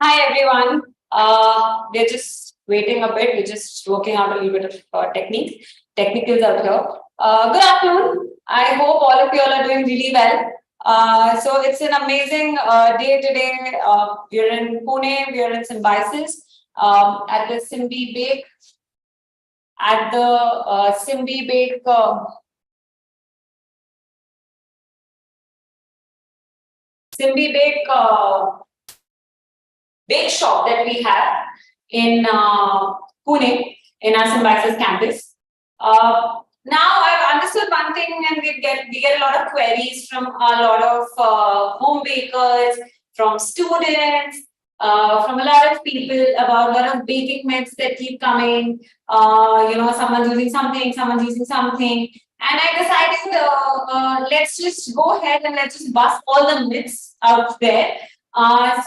Hi everyone. We're just waiting a bit. We're just working out a little bit of technicals out here. Good afternoon. I hope all of you all are doing really well. So it's an amazing day today. We're in Pune. We're in Symbiosis at the Simbi Bake at the Simbi Bake. Simbi Bake bake shop that we have in Pune in our Symbiosis campus. Now I've understood one thing, and we get a lot of queries from a lot of home bakers, from students, from a lot of people about a lot of baking myths that keep coming. Someone's using something, someone's using something, and I decided let's just go ahead and let's just bust all the myths out there. Hi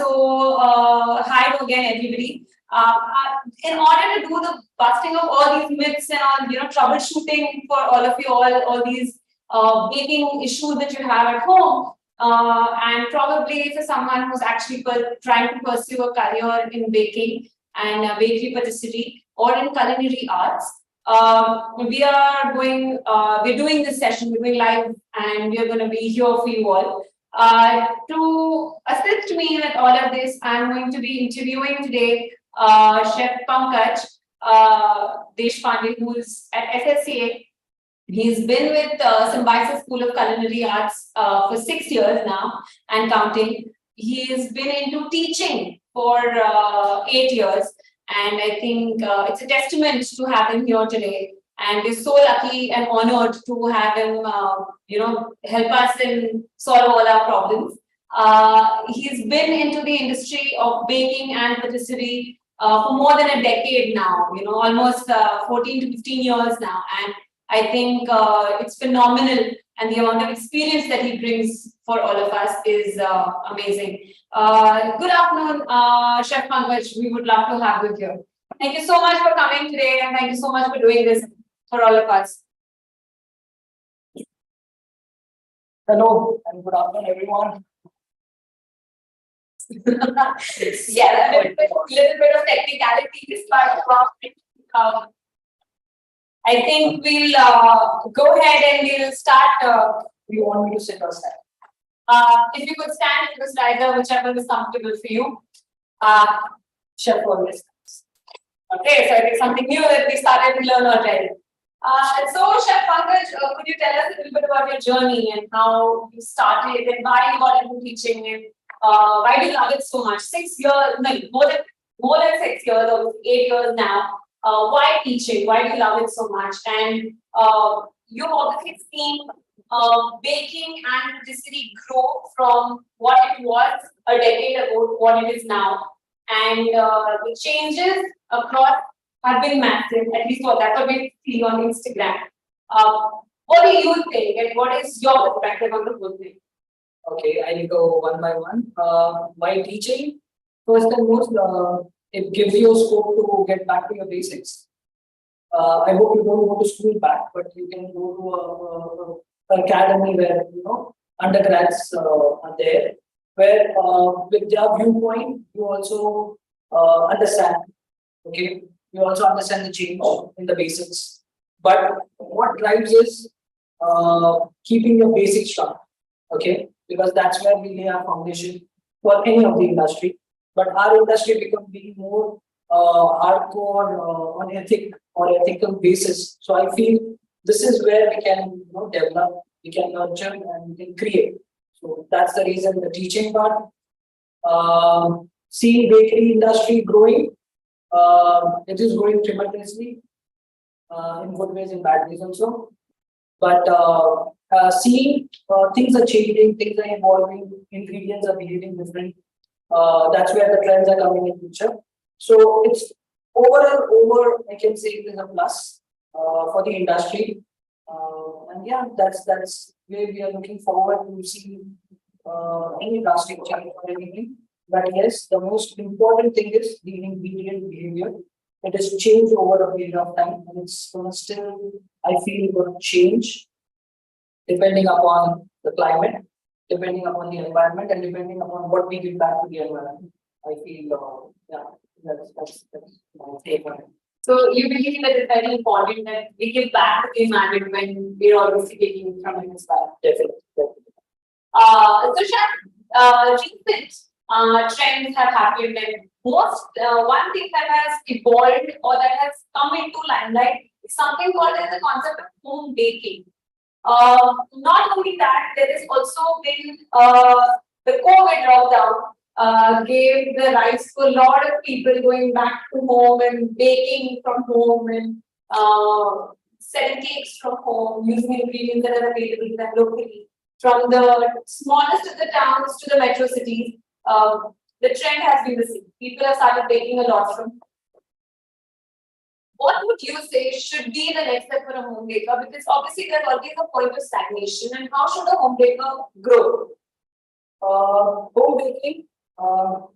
again, everybody. In order to do the busting of all these myths and all, troubleshooting for all of you, all these baking issues that you have at home, and probably for someone who's actually trying to pursue a career in baking and bakery patisserie or in culinary arts, we're doing this session, we're doing live, and we're going to be here for you all. To assist me with all of this, I'm going to be interviewing today Chef Pankaj Deshpande, who's at SSCA. He's been with Symbiosis School of Culinary Arts for 6 years now and counting. He's been into teaching for 8 years, and I think it's a testament to have him here today. And we're so lucky and honored to have him, help us and solve all our problems. He's been into the industry of baking and patisserie for more than a decade now, almost 14 to 15 years now. And I think it's phenomenal. And the amount of experience that he brings for all of us is amazing. Good afternoon, Chef Pankaj. We would love to have you here. Thank you so much for coming today, and thank you so much for doing this for all of us. Hello and good afternoon, everyone. Yeah, a little bit of technicalities, but I think we'll go ahead and we'll start. You want me to sit or stand? If you could stand, it was either whichever is comfortable for you. Chef always. Okay, so it is something new that we started to learn already. So, Chef Pankaj, could you tell us a little bit about your journey and how you started and why you got into teaching and why do you love it so much? 6 years, no, more than 6 years or 8 years now. Why teaching? Why do you love it so much? And you've obviously seen baking and patisserie grow from what it was a decade ago to what it is now. And the changes across have been massive, at least that's what we see on Instagram. What do you think, and what is your perspective on the whole thing? Okay, I'll go one by one. By teaching, first and most, it gives you a scope to get back to your basics. I hope you don't go to school back, but you can go to an academy where undergrads are there, where with their viewpoint you also understand. Okay. You also understand the change in the basics. But what drives is keeping your basics strong, okay? Because that's where we lay our foundation for any of the industry. But our industry becomes being more hardcore on ethical basis. So I feel this is where we can develop, we can nurture, and we can create. So that's the reason the teaching part. Seeing bakery industry growing. It is growing tremendously in good ways and bad ways also. But seeing things are changing, things are evolving, ingredients are behaving different. That's where the trends are coming in future. So it's overall, I can say it is a plus for the industry. And yeah, that's where we are looking forward to see any drastic change or anything. But yes, the most important thing is the ingredient behavior. It has changed over a period of time, and it's going to still, I feel, going to change depending upon the climate, depending upon the environment, and depending upon what we give back to the environment. I feel, that's my take on it. So you believe that it's very important that we give back to the environment when we're obviously taking from it as well. Definitely. So Shah, recent trends have happened, and most one thing that has evolved or that has come into limelight is something called as the concept of home baking. Not only that, there has also been the COVID lockdown gave the rise to a lot of people going back to home and baking from home and selling cakes from home using ingredients that are available to them locally. From the smallest of the towns to the metro cities, the trend has been the same. People have started baking a lot from. What would you say should be the next step for a home baker? Because obviously there's always a point of stagnation, and how should a home baker grow? Home baking,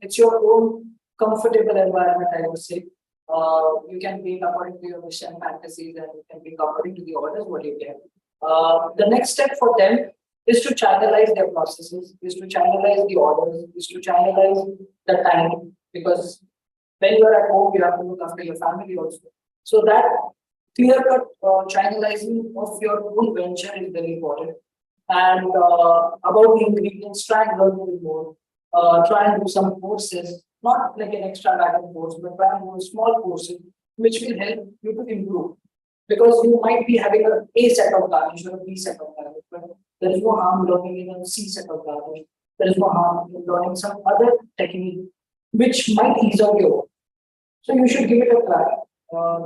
it's your own comfortable environment, I would say. You can bake according to your wish and fantasies, and you can bake according to the orders what you get. The next step for them is to channelize their processes, is to channelize the orders, is to channelize the time, because when you are at home, you have to look after your family also. So that clear-cut channelizing of your own venture is very important. And about the ingredients, try and learn a little more. Try and do some courses, not like an extravagant course, but try and do small courses which will help you to improve. Because you might be having a set of garnish or a B set of garnish, but there is no harm learning in a C set of garnish. There is no harm in learning some other technique which might ease out your work. So you should give it a try.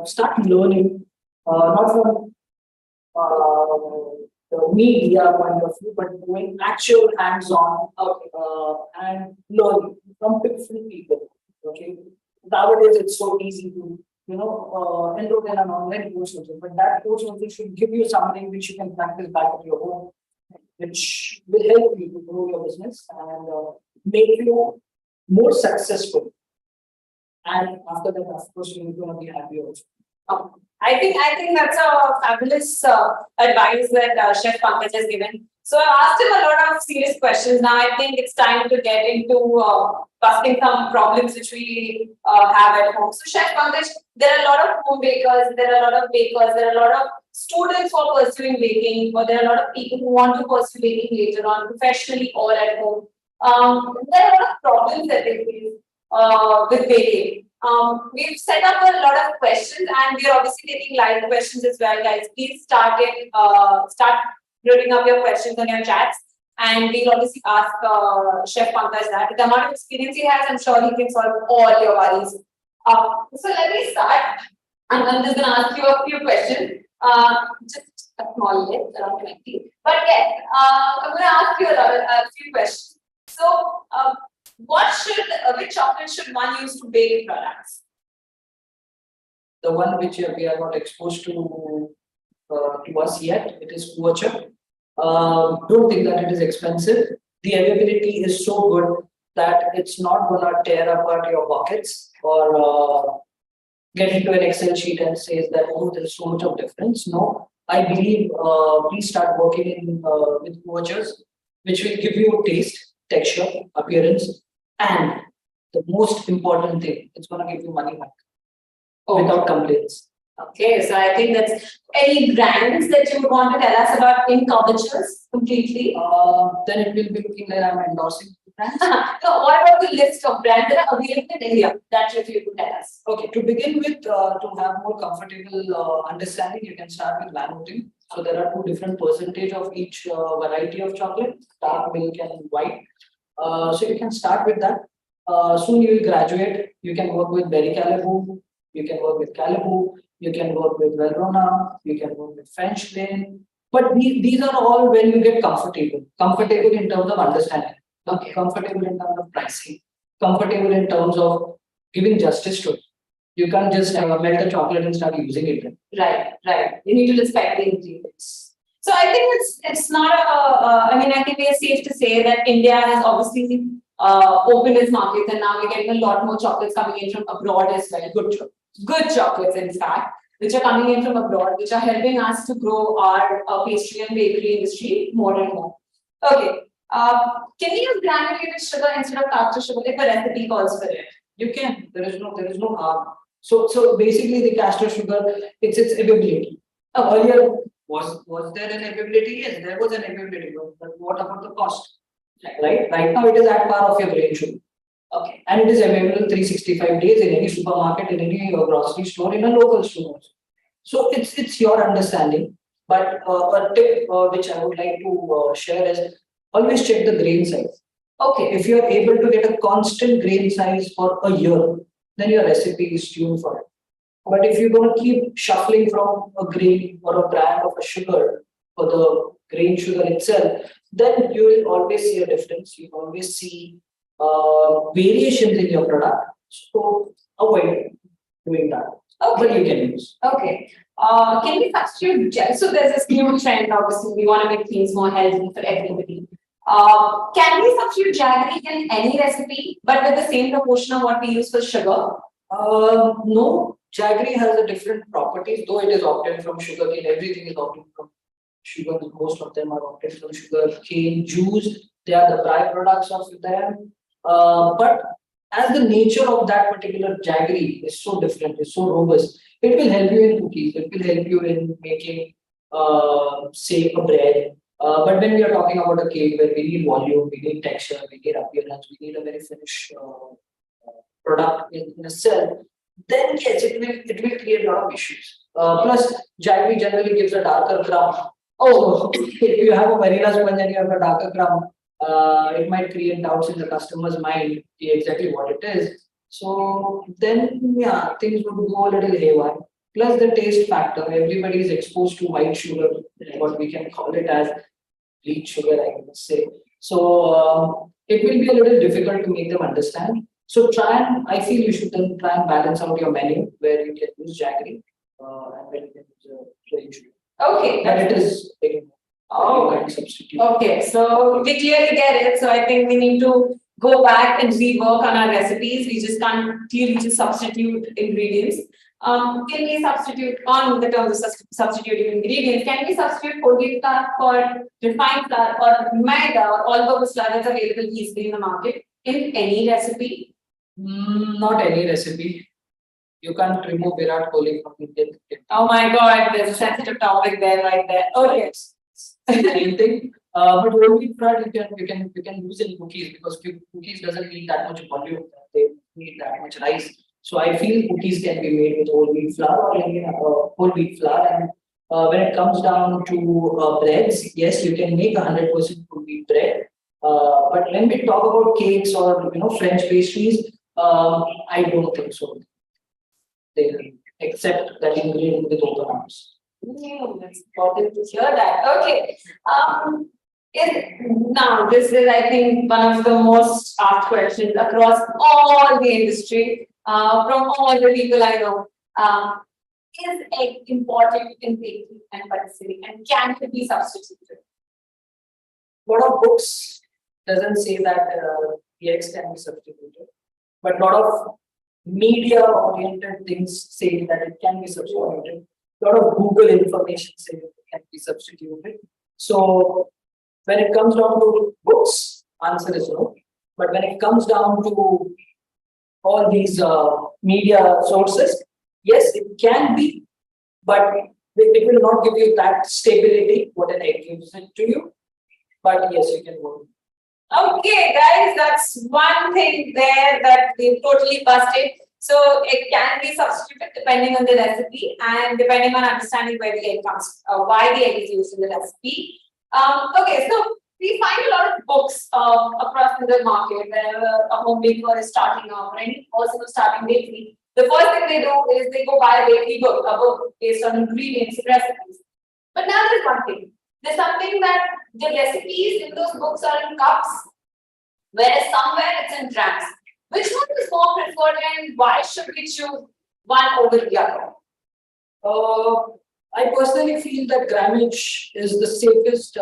Start learning, not from the media point of view, but doing actual hands-on and learning from different people. Okay, nowadays it's so easy to enroll in an online course also, but that course also should give you something which you can practice back at your home, which will help you to grow your business and make you more successful. And after that, of course, you're going to be happy also. I think that's a fabulous advice that Chef Pankaj has given. So I asked him a lot of serious questions. Now I think it's time to get into busting some problems which we have at home. So Chef Pankaj, there are a lot of home bakers, there are a lot of bakers, there are a lot of students who are pursuing baking, or there are a lot of people who want to pursue baking later on, professionally or at home. There are a lot of problems that they face with baking. We've set up a lot of questions, and we're obviously taking live questions as well, guys. Please start loading up your questions on your chats, and we'll obviously ask Chef Pankaj that. With the amount of experience he has, I'm sure he can solve all your worries. So let me start, and I'm just going to ask you a few questions. Just a small list, around 20. But yes, I'm going to ask you a few questions. So, which chocolate should one use to bake products? The one which we are not exposed to us yet, it is Kuacha. Don't think that it is expensive. The availability is so good that it's not gonna tear apart your pockets or get into an Excel sheet and says that, oh, there's so much of difference. No, I believe please start working in with Kuachas, which will give you taste, texture, appearance, and the most important thing, it's gonna give you money back without complaints. Okay, so I think that's any brands that you would want to tell us about in Covetous completely. Then it will be looking like I'm endorsing brands. So what about the list of brands that are available in India that you could tell us? Okay, to begin with, to have more comfortable understanding, you can start with vanillin. So there are two different percentage of each variety of chocolate, dark, milk, and white. So you can start with that. Soon you will graduate. You can work with Berry Calibou. You can work with Calibou. You can work with Valrhona. You can work with French Lane. But these are all when you get comfortable. Comfortable in terms of understanding. Okay. Comfortable in terms of pricing. Comfortable in terms of giving justice to it. You can't just melt the chocolate and start using it. Right. You need to respect the ingredients. So I think it's not I think we are safe to say that India has obviously opened its markets, and now we're getting a lot more chocolates coming in from abroad as well. Good chocolates, in fact, which are coming in from abroad, which are helping us to grow our pastry and bakery industry more and more. Okay. Can we use granulated sugar instead of caster sugar if a recipe calls for it? You can. There is no harm. So basically, the castor sugar, it's its availability. Earlier, was there an availability? Yes, there was an availability. But what about the cost? Right. Right now, it is at par of your grain sugar. Okay. And it is available 365 days in any supermarket, in any grocery store, in a local store. So it's your understanding. But a tip which I would like to share is always check the grain size. Okay. If you are able to get a constant grain size for a year, then your recipe is tuned for it. But if you're going to keep shuffling from a grain or a brand of a sugar for the grain sugar itself, then you will always see a difference. You always see variations in your product. So avoid doing that. Okay. But you can use. Okay. Can we substitute so there's this new trend, obviously, we want to make things more healthy for everybody. Can we substitute jaggery in any recipe, but with the same proportion of what we use for sugar? No, jaggery has a different properties, though it is obtained from sugarcane. Everything is obtained from sugar. Most of them are obtained from sugarcane juice. They are the byproducts of them. But as the nature of that particular jaggery is so different, is so robust, it will help you in cookies. It will help you in making, say, a bread. But when we are talking about a cake where we need volume, we need texture, we need appearance, we need a very finished product in a cell, then yes, it will create a lot of issues. Plus, jaggery generally gives a darker crumb. Oh, if you have a vanilla sponge and you have a darker crumb, it might create doubts in the customer's mind exactly what it is. So then, yeah, things would go a little haywire. Plus the taste factor. Everybody is exposed to white sugar, what we can call it as bleach sugar, I would say. So it will be a little difficult to make them understand. So I feel you should then try and balance out your menu where you can use jaggery and where you can use plain sugar. Okay. But it is substitute. Okay, so we clearly get it. So I think we need to go back and rework on our recipes. We just can't clearly just substitute ingredients. Can we substitute on the terms of substituting ingredients? Can we substitute whole wheat flour for refined flour or maida or all-purpose flour that's available easily in the market in any recipe? Not any recipe. You can't remove Virat Kohli from Indian cricket. Oh my God, there's a sensitive topic there, right there. Okay. Same thing. But whole wheat flour you can use in cookies because cookies doesn't need that much volume. They need that much rice. So I feel cookies can be made with whole wheat flour or any whole wheat flour. And when it comes down to breads, yes, you can make 100% whole wheat bread. But when we talk about cakes or French pastries, I don't think so. They accept that ingredient with open arms. That's important to hear that. Okay. Now, this is, I think, one of the most asked questions across all the industry, from all the people I know. Is egg important in baking and patisserie, and can it be substituted? A lot of books doesn't say that the eggs can be substituted, but a lot of media-oriented things say that it can be substituted. A lot of Google information says it can be substituted. So when it comes down to books, answer is no. But when it comes down to all these media sources, yes, it can be, but it will not give you that stability what an egg gives it to you. But yes, you can work. Okay, guys, that's one thing there that we've totally busted. So it can be substituted depending on the recipe and depending on understanding where the egg comes, why the egg is used in the recipe. Okay, so we find a lot of books across the market whenever a home baker is starting off or any person who's starting bakery. The first thing they do is they go buy a bakery book, a book based on ingredients and recipes. But now there's one thing. There's something that the recipes in those books are in cups, whereas somewhere it's in drams. Which one is more preferred and why should we choose one over the other? I personally feel that grammage is the safest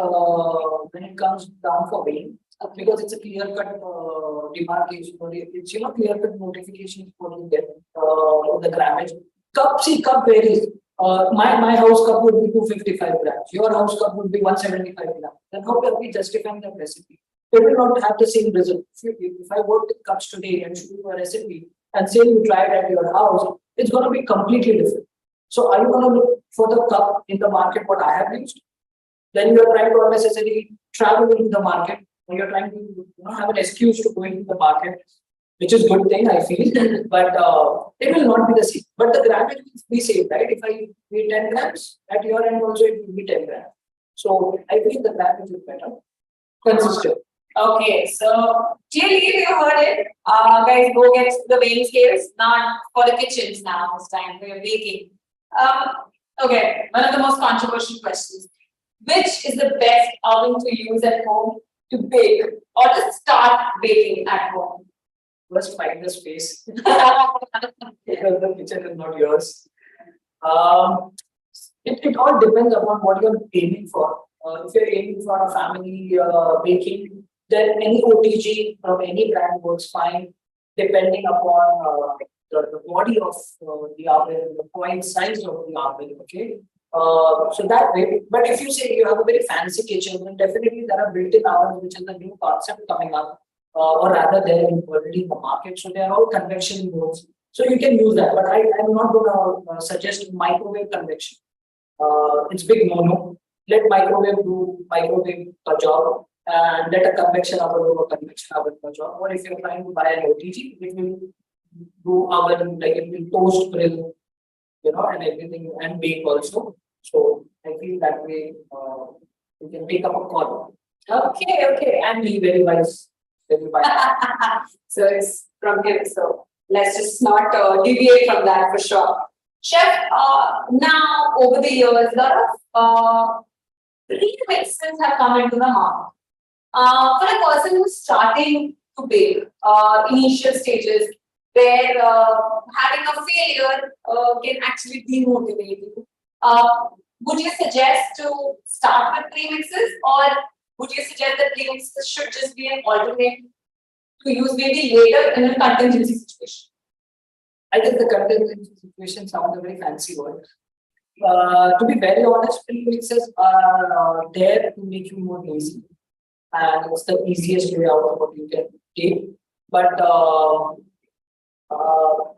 when it comes down for weighing because it's a clear-cut demarcation. It's clear-cut notifications what you get the grammage. Cup varies. My house cup would be 255 grams. Your house cup would be 175 grams. Then how can we justify that recipe? it will not have the same result. If I work with cups today and show you a recipe and say you try it at your house, it's going to be completely different. So are you going to look for the cup in the market what I have used? Then you are trying to unnecessarily travel into the market, or you're trying to have an excuse to go into the market, which is good thing I feel, but it will not be the same. But the grammage will be same, right? If I weigh 10 grams, at your end also it will be 10 grams. So I feel the grammage is better, consistent. Okay, so clearly you heard it. Guys, go get the weighing scales. Not for the kitchens now. This time we're baking. Okay, one of the most controversial questions: which is the best oven to use at home to bake or to start baking at home? First, find the space because the kitchen is not yours. It all depends upon what you're aiming for. If you're aiming for a family baking, then any OTG from any brand works fine, depending upon the body of the oven, the point size of the oven. Okay, so that way. But if you say you have a very fancy kitchen, then definitely there are built-in ovens, which is a new concept coming up, or rather they're already in the market. So they are all convection modes. So you can use that. But I'm not going to suggest microwave convection. It's big no-no. Let microwave do microwave job, and let a convection oven do a convection oven job. Or if you're trying to buy an OTG, it will do oven, like it will toast, grill, and everything, and bake also. So I feel that way you can pick up a call. Okay, And be very wise. Very wise. so it's from him. So let's just not deviate from that for sure. Chef, now over the years, a lot of remixes have come into the market. For a person who's starting to bake, initial stages, where having a failure can actually demotivate you. Would you suggest to start with premixes, or would you suggest that premixes should just be an alternate to use maybe later in a contingency situation? I guess the contingency situation sounds a very fancy word. To be very honest, premixes are there to make you more lazy, and it's the easiest way out of what you can take. But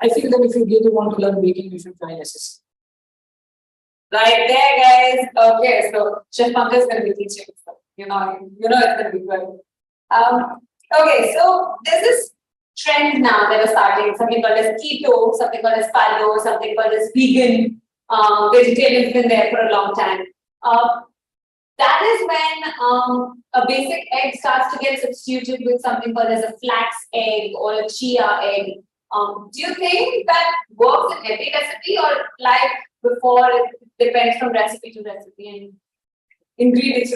I feel that if you really want to learn baking, you should try SSC. Right there, guys. Okay, so Chef Pankaj is going to be teaching. So you know it's going to be good. Okay, so there's this trend now that is starting, something called as keto, something called as paleo, something called as vegan. Vegetarian's been there for a long time. That is when a basic egg starts to get substituted with something called as a flax egg or a chia egg. Do you think that works in every recipe, or like before it depends from recipe to recipe and ingredients?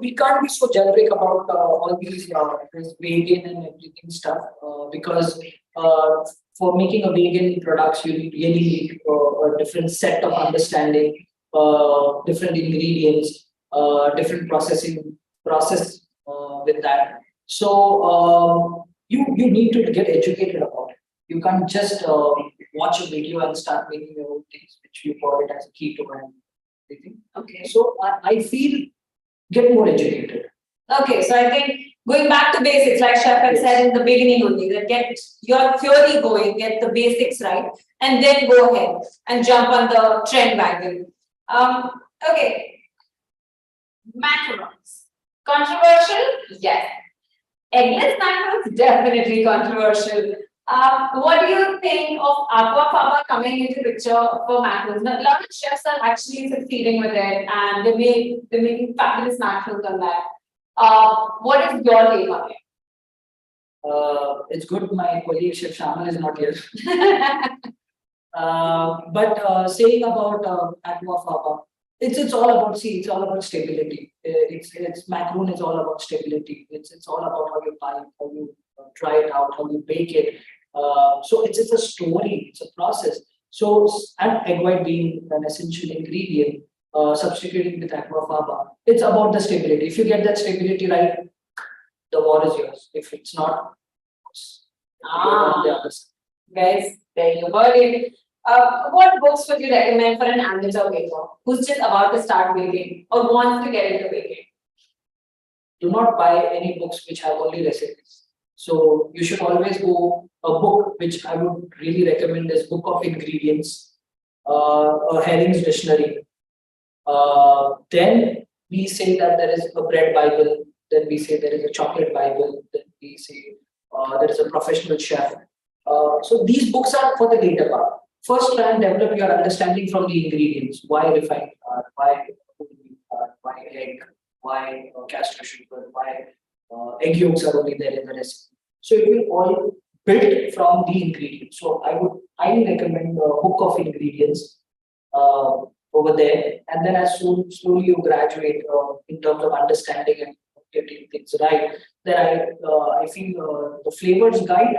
We can't be so generic about all these this vegan and everything stuff because for making a vegan products you really need a different set of understanding, different ingredients, different process with that. So you need to get educated about it. You can't just watch a video and start making your own things, which you call it as a keto and everything. Okay. So I feel get more educated. Okay, so I think going back to basics, like Chef had said in the beginning only, that get your theory going, get the basics right, and then go ahead and jump on the trend wagon. Okay, macarons. Controversial? Yes. Eggless macarons? Definitely controversial. What do you think of aquafaba coming into the picture for macarons? Now, a lot of chefs are actually succeeding with it, and they're making fabulous macarons on that. What is your take on it? It's good my colleague Chef Shamal is not here. But saying about aquafaba, it's all about it's all about stability. It's macaroon is all about stability. It's all about how you buy it, how you try it out, how you bake it. So it's a story, it's a process. So and egg white being an essential ingredient, substituting with aquafaba, it's about the stability. If you get that stability right, the war is yours. If it's not, the other side. Guys, there you heard it. What books would you recommend for an amateur baker who's just about to start baking or wants to get into baking? do not buy any books which have only recipes. So you should always go a book which I would really recommend is Book of Ingredients, a Herring's Dictionary. Then we say that there is a bread Bible. Then we say there is a chocolate Bible. Then we say there is a professional chef. So these books are for the later part. First, try and develop your understanding from the ingredients. Why refined flour? Why whole wheat flour? Why egg? Why castor sugar? Why egg yolks are only there in the recipe? So it will all built from the ingredients. So I would highly recommend a book of ingredients over there, and then as soon slowly you graduate in terms of understanding and getting things right, then I feel the flavors guide.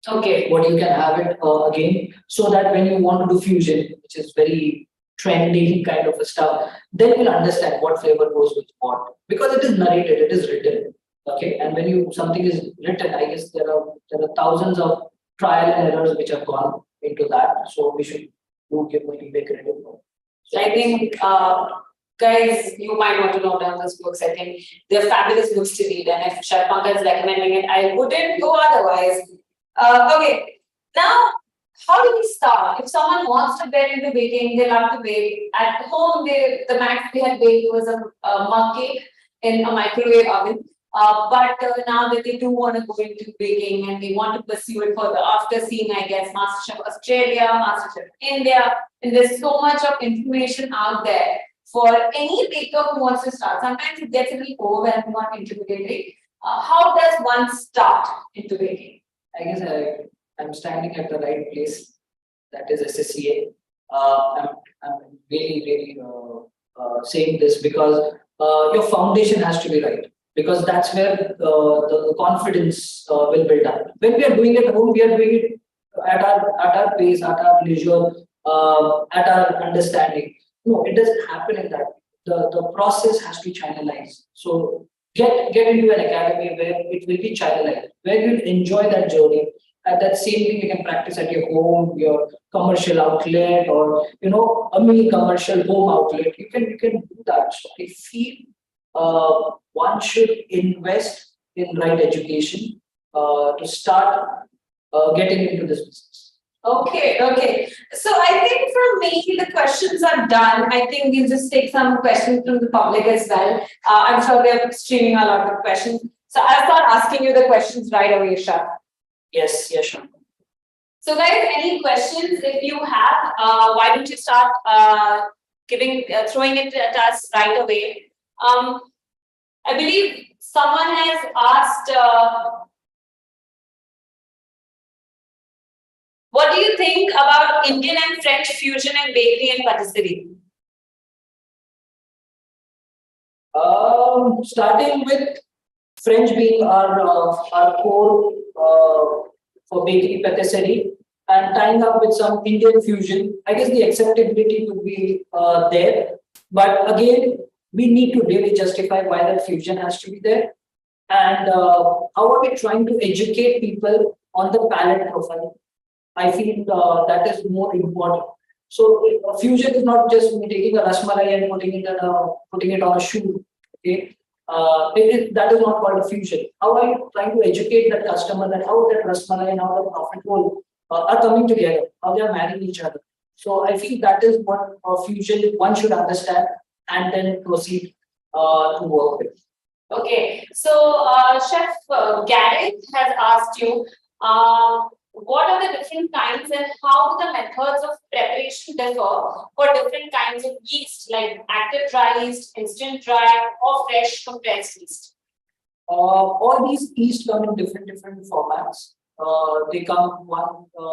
Okay. What you can have it again, so that when you want to do fusion, which is very trendy kind of a stuff, then you'll understand what flavor goes with what, because it is narrated, it is written. Okay, and when you something is written, I guess there are thousands of trial and errors which have gone into that. So we should do give a big credit for. So I think, guys, you might want to note down those books. I think they're fabulous books to read, and if Chef Pankaj is recommending it, I wouldn't go otherwise. Okay, now how do we start? If someone wants to get into baking, they love to bake. At home, the max they had baked was a mug cake in a microwave oven. But now that they do want to go into baking and they want to pursue it further after seeing, I guess, MasterChef Australia, MasterChef India, and there's so much of information out there for any baker who wants to start. Sometimes it gets a little overwhelming or intimidating. How does one start into baking? I guess I'm standing at the right place. That is SSCA. I'm really saying this because your foundation has to be right. Because that's where the confidence will build up. When we are doing it at home, we are doing it at our pace, at our leisure, at our understanding. No, it doesn't happen in that. The process has to be channelized. So get into an academy where it will be channelized, where you'll enjoy that journey. And that same thing you can practice at your home, your commercial outlet, or a mini commercial home outlet. You can do that. So I feel one should invest in right education to start getting into this business. Okay. So I think from me, the questions are done. I think we'll just take some questions from the public as well. I'm sure they're streaming a lot of questions. So I'll start asking you the questions right away, Shah. Yes, sure. So guys, any questions if you have, why don't you start throwing it at us right away. I believe someone has asked, what do you think about Indian and French fusion in bakery and patisserie? Starting with French being our core for bakery patisserie, and tying up with some Indian fusion, I guess the acceptability would be there. But again, we need to really justify why that fusion has to be there, and how are we trying to educate people on the palate profile. I feel that is more important. So fusion is not just me taking a rasmalai and putting it on a shoe. Okay, that is not called a fusion. How are you trying to educate that customer that how that rasmalai and how the profit roll are coming together, how they are marrying each other? So I feel that is what fusion one should understand and then proceed to work with. Okay, so Chef Gareth has asked you, what are the different kinds and how do the methods of preparation differ for different kinds of yeast, like active dry yeast, instant dry, or fresh compressed yeast? All these yeast come in different formats. They come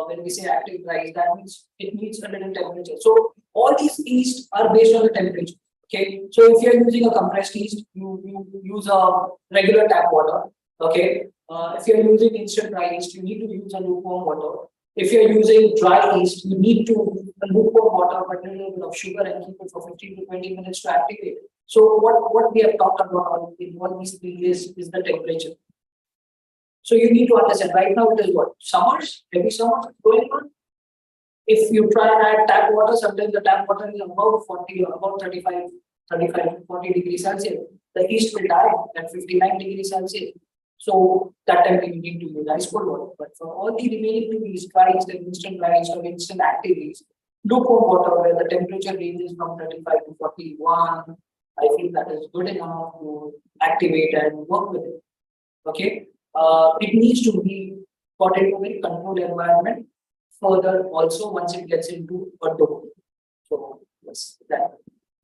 when we say active dry yeast, that means it needs a little temperature. So all these yeast are based on the temperature. Okay, so if you're using a compressed yeast, you use a regular tap water. Okay, if you're using instant dry yeast, you need to use a lukewarm water. If you're using dry yeast, you need to use a lukewarm water but a little bit of sugar and keep it for 15 to 20 minutes to activate. So what we have talked about in one these things is the temperature. So you need to understand right now it is what? Summers, heavy summers going on. If you try and add tap water, sometimes the tap water is about 40 or about 35 35 to 40 degrees Celsius. The yeast will die at 59 degrees Celsius. So that time we need to use ice cold water. But for all the remaining two yeast, dry yeast and instant dry yeast or instant active yeast, lukewarm water where the temperature ranges from 35 to 41. I feel that is good enough to activate and work with it. Okay. It needs to be got into a very controlled environment. Further, also once it gets into a dough. So yes, that.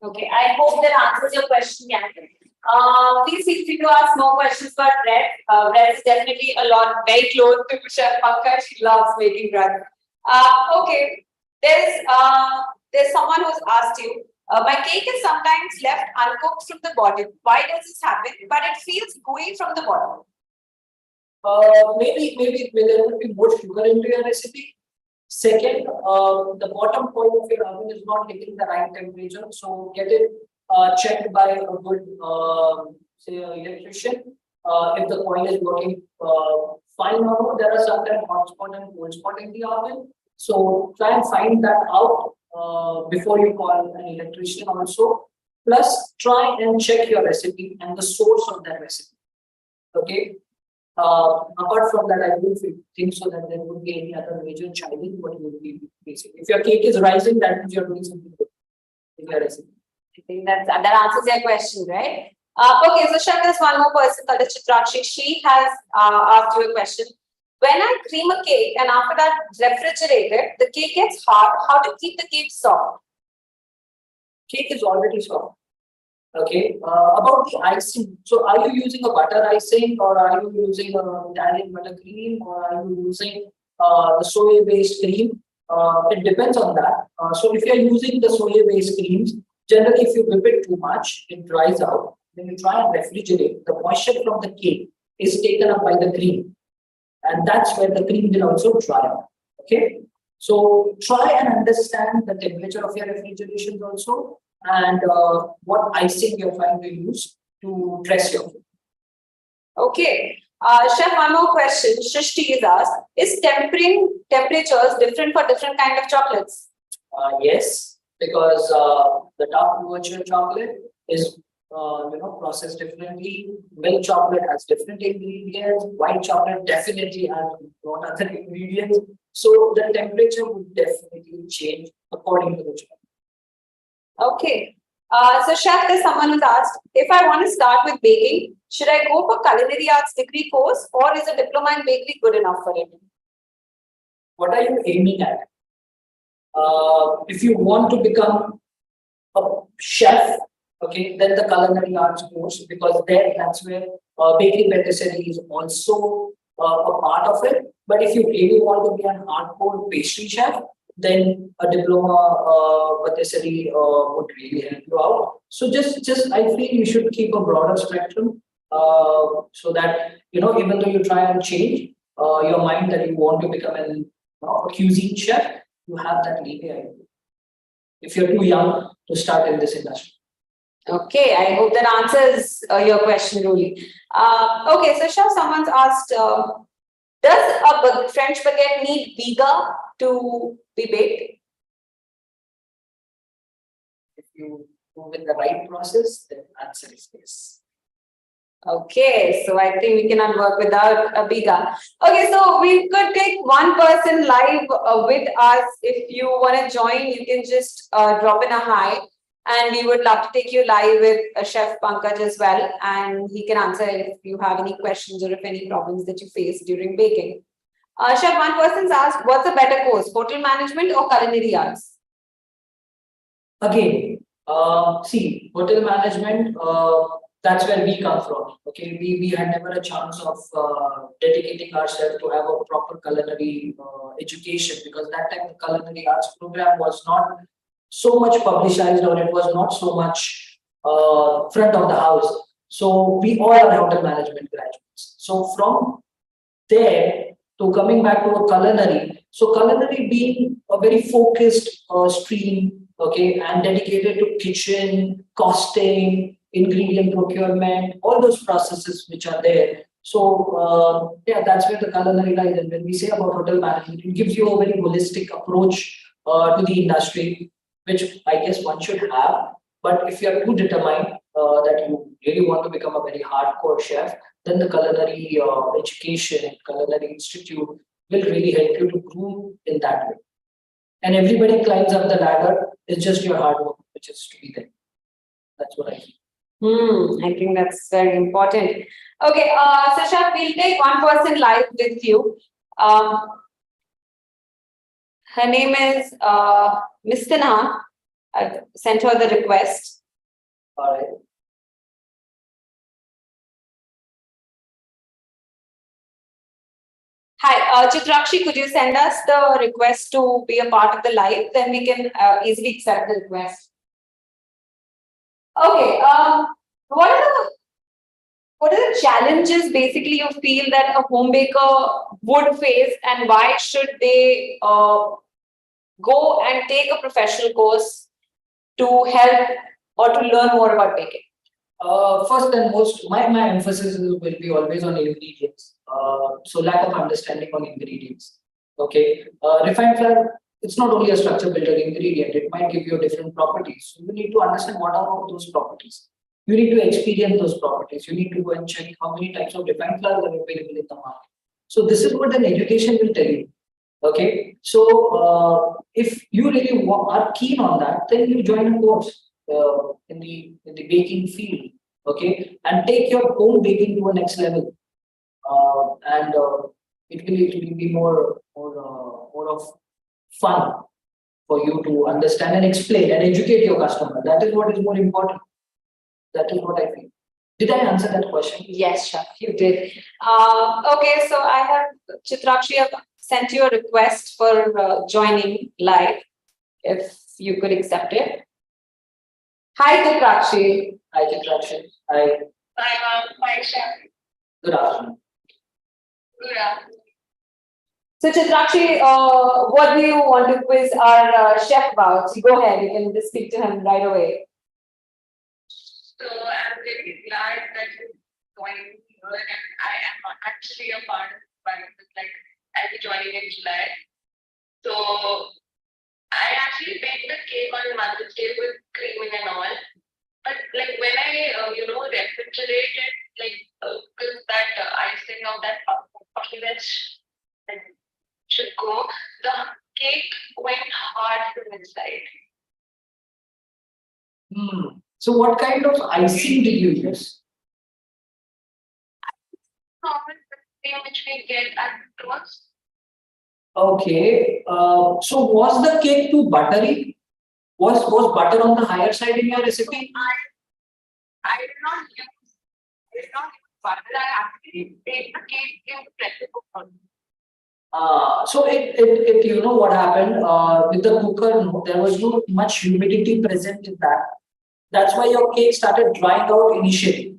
Okay, I hope that answers your question, Yankee. Please feel free to ask more questions about bread. Bread is definitely a lot very close to Chef Pankaj. She loves making bread. Okay, there's someone who's asked you. My cake is sometimes left uncooked from the bottom. Why does this happen? But it feels gooey from the bottom. Maybe there would be more sugar into your recipe. Second, the bottom point of your oven is not hitting the right temperature, so get it checked by a good, say, electrician. If the coil is working fine or not, there are sometimes hot spot and cold spot in the oven. So try and find that out before you call an electrician also. Plus, try and check your recipe and the source of that recipe. Okay. Apart from that, I don't think so that there would be any other major challenge. What you would be facing. If your cake is rising, that means you're doing something good in your recipe. I think that answers your question, right? Okay, so Chef, there's one more person called Chitrakshi. She has asked you a question. When I cream a cake and after that refrigerate it, the cake gets hard. How to keep the cake soft? Cake is already soft. Okay, about the icing. So, are you using a butter icing, or are you using Italian buttercream, or are you using the soya-based cream? It depends on that. So, if you are using the soya-based creams, generally, if you whip it too much, it dries out. Then you try and refrigerate. The moisture from the cake is taken up by the cream, and that's where the cream will also dry out. Okay, so try and understand the temperature of your refrigeration also, and what icing you're trying to use to dress your food. Okay. Chef, one more question. Shrishti is asked, is tempering temperatures different for different kind of chocolates? Yes, because the dark virtual chocolate is processed differently. Milk chocolate has different ingredients. White chocolate definitely has one other ingredients. So the temperature would definitely change according to the chocolate. Okay. So Chef, there's someone who's asked, if I want to start with baking, should I go for culinary arts degree course or is a diploma in bakery good enough for it? What are you aiming at? If you want to become a chef, okay, then the culinary arts course, because that's where bakery patisserie is also a part of it. But if you really want to be an hardcore pastry chef, then a diploma patisserie would really help you out. So just I feel you should keep a broader spectrum so that even though you try and change your mind that you want to become a cuisine chef, you have that leeway. If you're too young to start in this industry. Okay, I hope that answers your question, Ruli. Okay, so Chef, someone's asked, does a French baguette need viga to be baked? If you go with the right process, then answer is yes. Okay, so I think we cannot work without a viga. Okay, so we could take one person live with us. If you want to join, you can just drop in a hi. And we would love to take you live with Chef Pankaj as well. And he can answer if you have any questions or if any problems that you face during baking. Chef, one person's asked, what's a better course, hotel management or culinary arts? Again, see, hotel management, that's where we come from. Okay, we had never a chance of dedicating ourselves to have a proper culinary education, because that time the culinary arts program was not so much publicized, or it was not so much front of the house. So we all are hotel management graduates. So from there to coming back to a culinary, so culinary being a very focused stream, okay, and dedicated to kitchen, costing, ingredient procurement, all those processes which are there. So yeah, that's where the culinary lies. And when we say about hotel management, it gives you a very holistic approach to the industry, which I guess one should have. But if you are too determined that you really want to become a very hardcore chef, then the culinary education, culinary institute will really help you to groom in that way. And everybody climbs up the ladder. It's just your hard work, which is to be there. That's what I feel. I think that's very important. Okay, so Chef, we'll take one person live with you. Her name is Miss Tanha. I've sent her the request. All right. Hi, Chitrakshi, could you send us the request to be a part of the live? Then we can easily accept the request. Okay, what are the challenges basically you feel that a home baker would face, and why should they go and take a professional course to help or to learn more about baking? First and most, my emphasis will be always on ingredients. So lack of understanding on ingredients. Okay, refined flour, it's not only a structure builder ingredient. It might give you different properties. So you need to understand what are those properties. You need to experience those properties. You need to go and check how many types of refined flour are available in the market. So this is what an education will tell you. Okay, so if you really are keen on that, then you join a course in the baking field. Okay, and take your home baking to a next level, and it will be more of fun for you to understand and explain and educate your customer. That is what is more important. That is what I feel. Did I answer that question? Yes, Chef, you did. Okay, so I have Chitrakshi have sent you a request for joining live. If you could accept it. Hi, Chitrakshi. Hi, Chitrakshi. Hi. Hi, Chef. Good afternoon. Good afternoon. So, Chitrakshi, what do you want to quiz our chef about? So go ahead, you can just speak to him right away. So I'm really glad that you joined here, and I am actually a part of it. Like I'll be joining in July. So I actually baked the cake on Mother's Day with creaming and all. But like when I refrigerate it, like with that icing of that puffy that should go, the cake went hard from inside. So what kind of icing did you use? Normal thing which we get at stores. Okay. So was the cake too buttery? Was butter on the higher side in your recipe? I did not use butter. I actually baked the cake in pressure cooker. So it you know what happened with the cooker, no, there was no much humidity present in that. That's why your cake started drying out initially.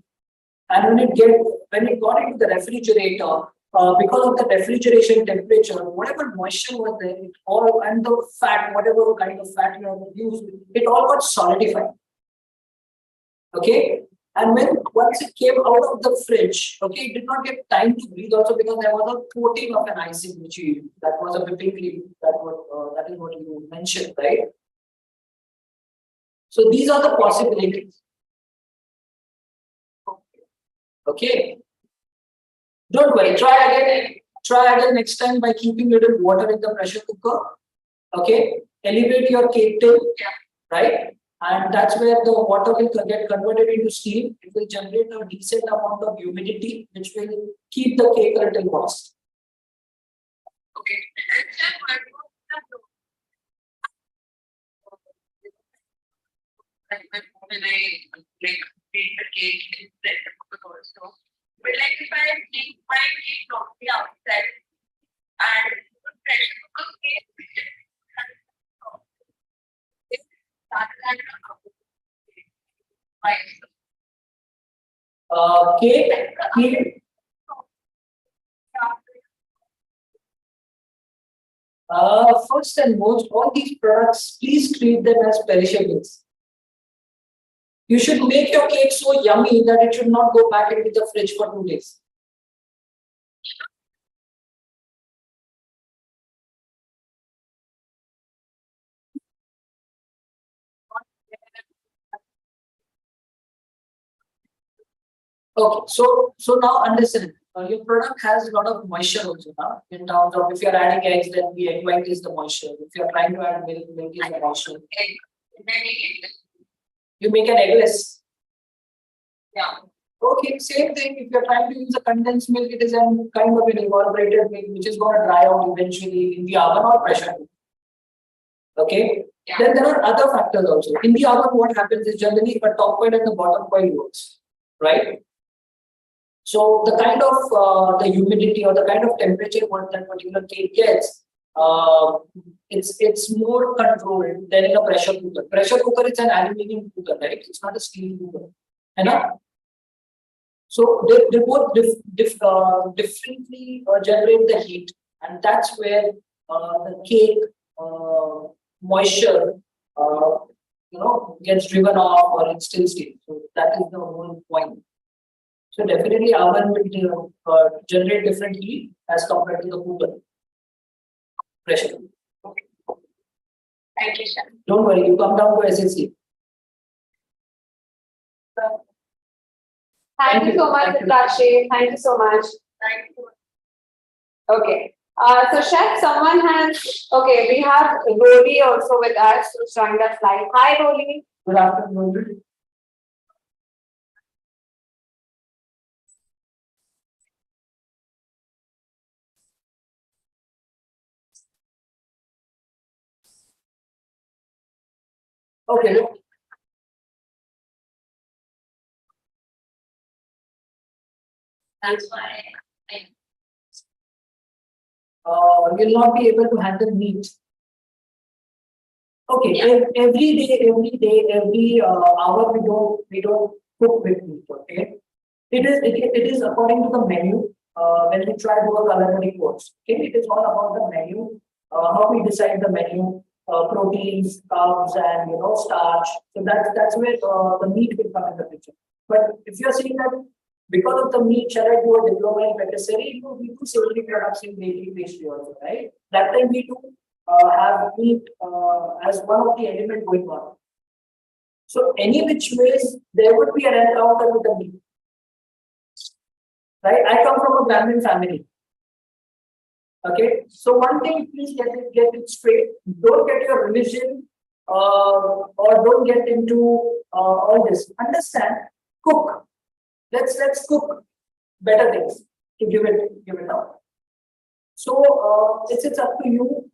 And when it got into the refrigerator, because of the refrigeration temperature, whatever moisture was there, it all and the fat, whatever kind of fat you have used, it all got solidified. Okay, and once it came out of the fridge, okay, it did not get time to breathe also because there was a coating of an icing which you used. That was a whipping cream. That is what you mentioned, right? So these are the possibilities. Okay. Don't worry. Try again. Try again next time by keeping little water in the pressure cooker. Okay. Elevate your cake tin, right? And that's where the water will get converted into steam. It will generate a decent amount of humidity, which will keep the cake a little moist. Okay. When I like bake the cake in pressure cooker also. But like if I keep my cake properly outside and pressure cooker cake, Cake. First and most, all these products, please treat them as perishables. You should make your cake so yummy that it should not go back into the fridge for 2 days. Okay, so now understand. Your product has a lot of moisture also now. In terms of if you're adding eggs, then the egg white is the moisture. If you're trying to add milk, milk is the moisture. Egg, maybe egg. You make an eggless. Yeah. Okay, same thing. If you're trying to use a condensed milk, it is a kind of an evaporated milk which is going to dry out eventually in the oven or pressure cooker. Okay. Yeah. Then there are other factors also. In the oven, what happens is generally a top coil and the bottom coil works, right? So the kind of the humidity or the kind of temperature what that particular cake gets, it's more controlled than in a pressure cooker. Pressure cooker is an aluminium cooker, right? It's not a steel cooker. And so they both differently generate the heat, and that's where the cake moisture gets driven off or it's still stable. So that is the whole point. So definitely oven will generate different heat as compared to the cooker pressure. Thank you, Chef. Don't worry, you come down to SSC. Thank you so much, Sakshi. Thank you so much. Thank you. Okay. So Chef, someone has, okay, we have Roli also with us who's joined us live. Hi, Roli. Good afternoon. Okay. That's why You'll not be able to handle meat. Okay, every hour we don't cook with meat. Okay, it is according to the menu. When we try to do a culinary course, okay, it is all about the menu. How we decide the menu, proteins, carbs, and starch. So that's where the meat will come in the picture. But if you're saying that because of the meat, shall I do a diploma in patisserie? No, we do savory products in bakery pastry also, right? That time we do have meat as one of the element going on. So any which ways there would be an encounter with the meat. Right? I come from a Brahmin family. Okay, so one thing, please get it straight. Don't get your religion or don't get into all this. Understand, cook. Let's cook better things to give it out. So it's up to you.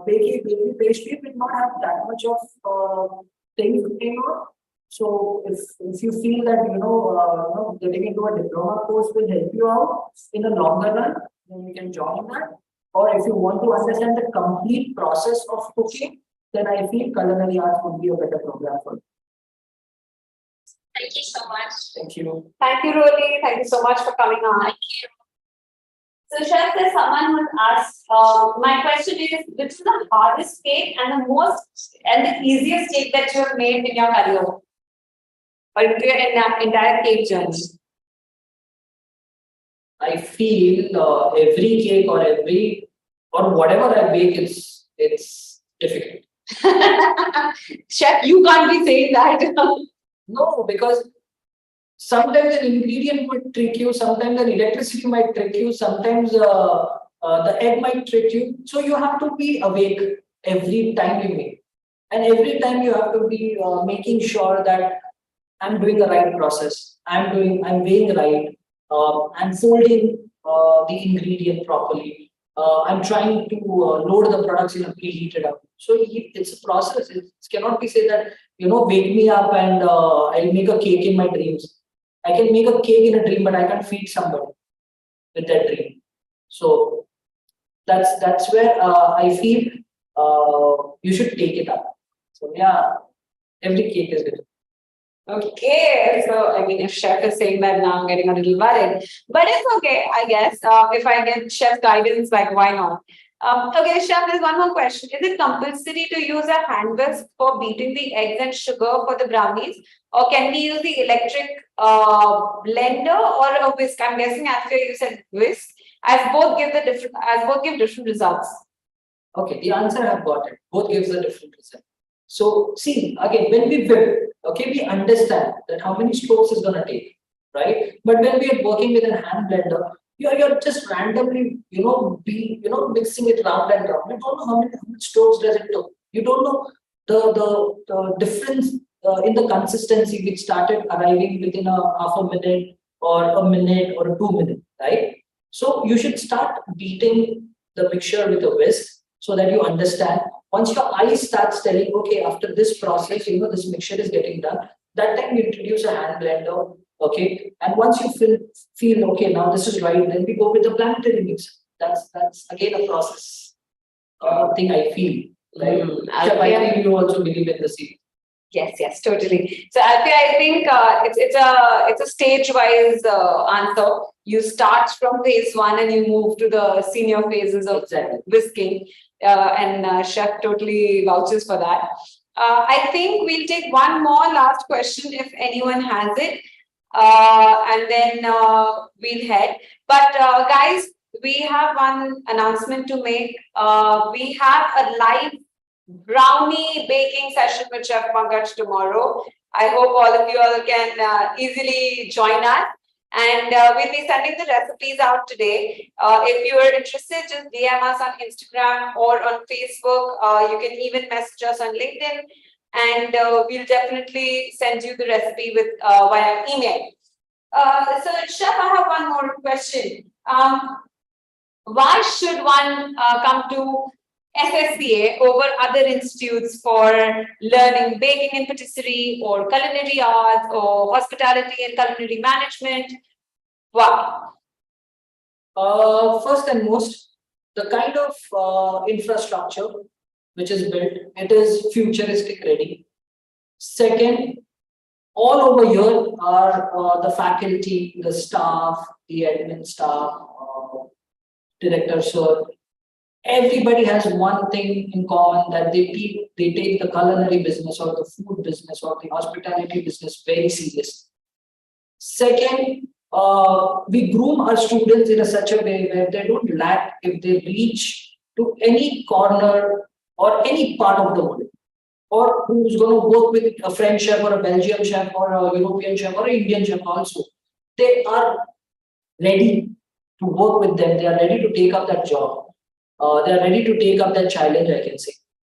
Bakery pastry will not have that much of things going on. So if you feel that getting into a diploma course will help you out in the longer run, then you can join that. Or if you want to understand the complete process of cooking, then I feel culinary arts would be a better program for you. thank you so much. Thank you. Thank you, Roli. Thank you so much for coming on. Thank you. So, Chef, there's someone who's asked, my question is, which is the hardest cake and the easiest cake that you have made in your career? Or in your entire cake journey? I feel every cake or whatever I bake, it's difficult. Chef, you can't be saying that. No, because sometimes an ingredient might trick you, sometimes an electricity might trick you, sometimes the egg might trick you. So you have to be awake every time you make. And every time you have to be making sure that I'm doing the right process. I'm weighing right. I'm folding the ingredient properly. I'm trying to load the products in a preheated oven. So it's a process. It cannot be said that, wake me up and I'll make a cake in my dreams. I can make a cake in a dream, but I can't feed somebody with that dream. So that's where I feel you should take it up. So yeah, every cake is good. Okay, so I mean, if Chef is saying that now, I'm getting a little worried, but it's okay, I guess. If I get Chef's guidance, like why not? Okay, Chef, there's one more question. Is it compulsory to use a hand whisk for beating the eggs and sugar for the brownies, or can we use the electric blender or a whisk? I'm guessing after you said whisk, as both give different results. Okay, the answer I've got it. Both gives a different result. So see, again, when we whip, okay, we understand that how many strokes is going to take, right? But when we are working with a hand blender, you're just randomly, mixing it round and round. You don't know how much strokes does it took. You don't know the difference in the consistency which started arriving within a half a minute or a minute or 2 minutes, right? So you should start beating the mixture with a whisk so that you understand. Once your eye starts telling, okay, after this process, this mixture is getting done, that time you introduce a hand blender, okay? And once you feel okay, now this is right, then we go with the planetary mixer. That's again a process thing I feel. Right? Chef, I think you also believe in the same. Yes, totally. So I think it's a stage-wise answer. You start from phase one and you move to the senior phases of whisking, and Chef totally vouches for that. I think we'll take one more last question if anyone has it, and then we'll head. But guys, we have one announcement to make. We have a live brownie baking session with Chef Pankaj tomorrow. I hope all of you all can easily join us. And we'll be sending the recipes out today. If you are interested, just DM us on Instagram or on Facebook. You can even message us on LinkedIn. And we'll definitely send you the recipe with via email. So, Chef, I have one more question. Why should one come to SSCA over other institutes for learning baking and patisserie or culinary arts or hospitality and culinary management? Why? First and most, the kind of infrastructure which is built, it is futuristic ready. Second, all over here are the faculty, the staff, the admin staff, director, sir. Everybody has one thing in common, that they take the culinary business or the food business or the hospitality business very seriously. Second, we groom our students in such a way where they don't lack if they reach to any corner or any part of the world, or who's going to work with a French chef or a Belgian chef or a European chef or an Indian chef also. They are ready to work with them. They are ready to take up that job. They are ready to take up that challenge, I can say.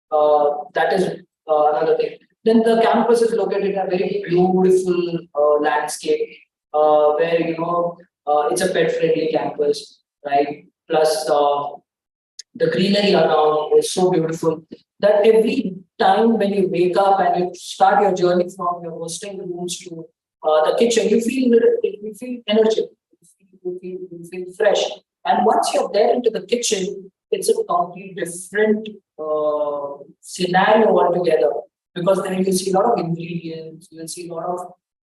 That is another thing. Then the campus is located in a very beautiful landscape where, it's a pet-friendly campus, right? Plus, the greenery around is so beautiful that every time when you wake up and you start your journey from your hosting rooms to the kitchen, you feel energetic, you feel fresh. And once you're there into the kitchen, it's a complete different scenario altogether, because then you see a lot of ingredients, you will see a lot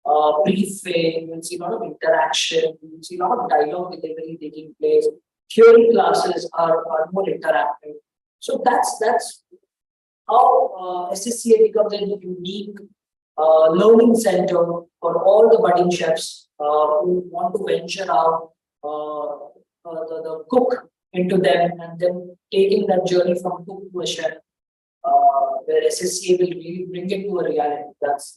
of briefing, you will see a lot of interaction, you will see a lot of dialogue delivery taking place. Theory classes are more interactive. So that's how SSCA becomes a unique learning center for all the budding chefs who want to venture out, the cook into them, and then taking that journey from cook to a chef, where SSCA will really bring it to a reality. That's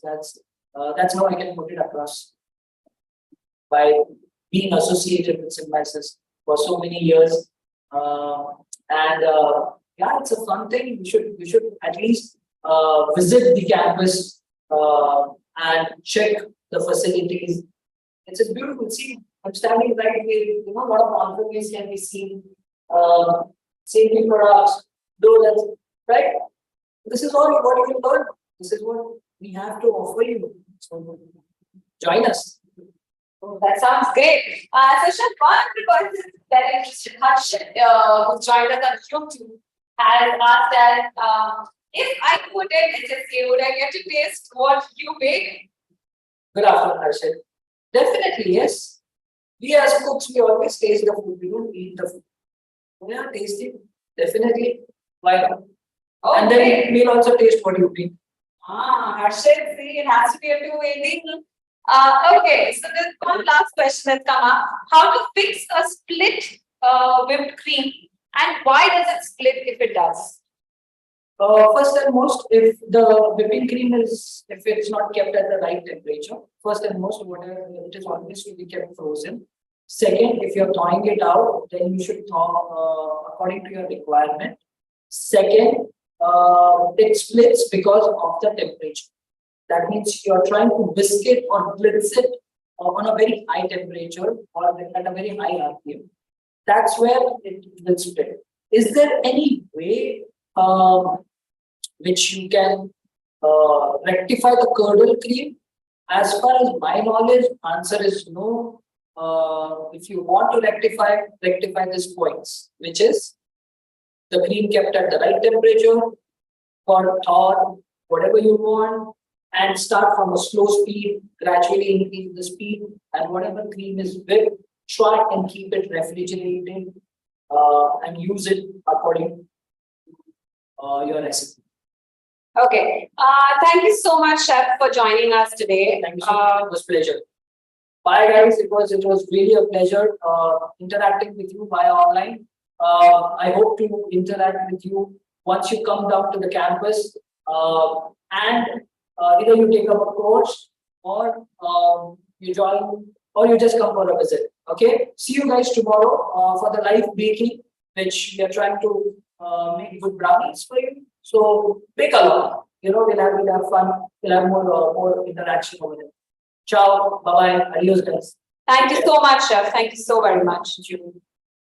how I can put it across, by being associated with Symbiosis for so many years. Yeah, it's a fun thing. We should at least visit the campus and check the facilities. It's a beautiful scene. I'm standing right here. A lot of entrepreneurs can be seen. Safety products, donuts, right? This is all what you can learn. This is what we have to offer you. So join us. Oh, that sounds great. So Chef, one because it's very interesting. Harsh, who joined us on YouTube, has asked that if I could attend SSCA, would I get to taste what you bake? Good afternoon, Harshit. Definitely, yes. We as cooks, we always taste the food. We don't eat the food. Yeah, tasting. Definitely. Why not? Oh, and then we'll also taste what you eat. Harshit, see, it has to be a two-way deal. Okay, so there's one last question that's come up. How to fix a split whipped cream, and why does it split if it does? First and most, if the whipping cream if it's not kept at the right temperature, first and most, whatever it is always to be kept frozen. Second, if you're thawing it out, then you should thaw according to your requirement. Second, it splits because of the temperature. That means you're trying to whisk it or blitz it on a very high temperature or at a very high RPM. That's where it will split. Is there any way which you can rectify the curdle cream? As far as my knowledge, answer is no. If you want to rectify these points, which is the cream kept at the right temperature for thaw, whatever you want, and start from a slow speed, gradually increase the speed, and whatever cream is whipped, try and keep it refrigerated and use it according to your recipe. Okay. Thank you so much, Chef, for joining us today. Thank you so much. It was a pleasure. Bye, guys. It was really a pleasure interacting with you via online. I hope to interact with you once you come down to the campus and either you take up a course or you join or you just come for a visit. Okay. See you guys tomorrow for the live baking, which we are trying to make good brownies for you. So bake along. We'll have fun. We'll have more interaction over there. Ciao. Bye bye. Adios, guys. Thank you so much, Chef. Thank you so very much. Thank you.